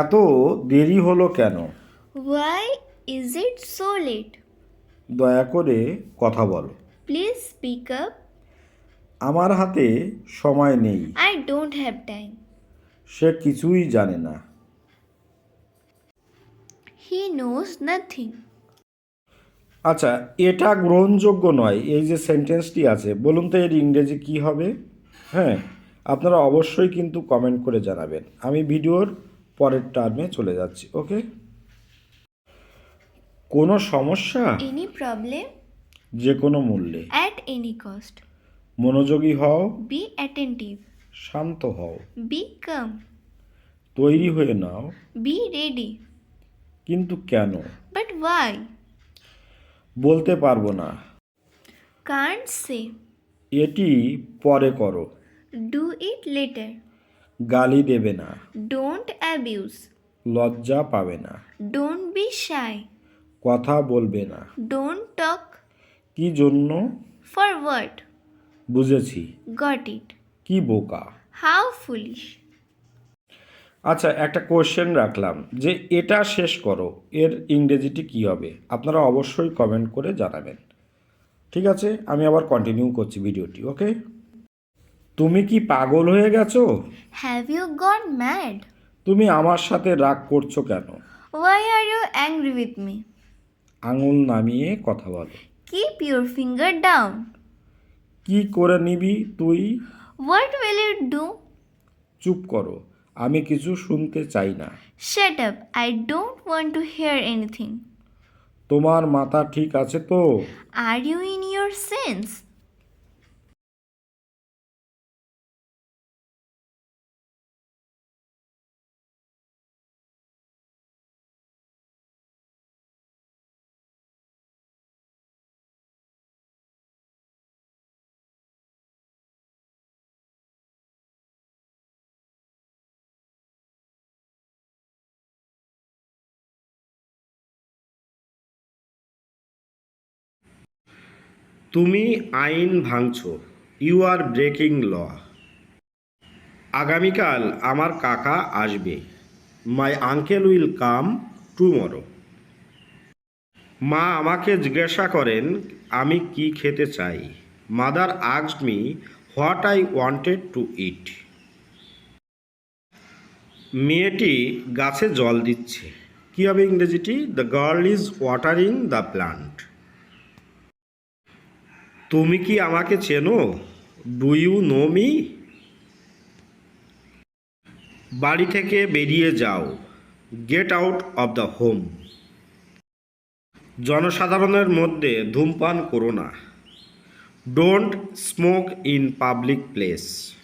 এত দেরি হলো কেন? Why is it so late? দয়া করে কথা বলো। Please speak up. আমার হাতে সময় নেই। I don't have time. সে কিছুই জানে না। He knows nothing. আচ্ছা, এটা গ্রহণযোগ্য নয়। এই যে সেন্টেন্সটি আছে, বলুন তো এর ইংরেজি কী হবে? হ্যাঁ, আপনারা অবশ্যই কিন্তু কমেন্ট করে জানাবেন। আমি ভিডিওর পরের টার্মে চলে যাচ্ছি। ওকে, কোনো সমস্যা Any problem? যে কোনো মূল্যে। At any cost. মনোযোগী হও, Be attentive. শান্ত হও, Be calm. তৈরি হয়ে নাও। Be ready. কিন্তু কেন? But why? বলতে পারবো না। Can't say. এটি পরে করো। Do it later. গালি দেবে না। Don't abuse. লজ্জা পাবে না। Don't be shy. কথা বলবে না। Don't talk. কি জন্য? For what? বুঝেছি। Got it. কি বোকা। How foolish. আচ্ছা, একটা কোশ্চেন রাখলাম যে এটা শেষ করো, এর ইংরেজিটি কী হবে? আপনারা অবশ্যই কমেন্ট করে জানাবেন। ঠিক আছে, আমি আবার কন্টিনিউ করছি ভিডিওটি। ওকে, তুমি কি পাগল হয়ে গেছো? Have you gone mad? তুমি আমার সাথে রাগ করছো কেন? Why are you angry with me? আঙুল নামিয়ে কথা বলো। Keep your finger down. কি করে নিবি তুই? What will you do? চুপ করো, আমি কিছু শুনতে চাই না। Shut up. I don't want to hear anything. তোমার মাথা ঠিক আছে তো? Are you in your sense? তুমি আইন ভাঙছো। ইউ আর ব্রেকিং ল। আগামীকাল আমার কাকা আসবে। My uncle will come tomorrow. মা আমাকে জিজ্ঞাসা করেন আমি কি খেতে চাই। Mother asked me what I wanted to eat. মেয়েটি গাছে জল দিচ্ছে। কী হবে ইংরেজিটি? The girl is watering the plant. তুমি কি আমাকে চেনো? Do you know me? বাড়ি থেকে বেরিয়ে যাও। Get out of the home. জনসাধারণের মধ্যে ধূমপান করো না। Don't smoke in public place.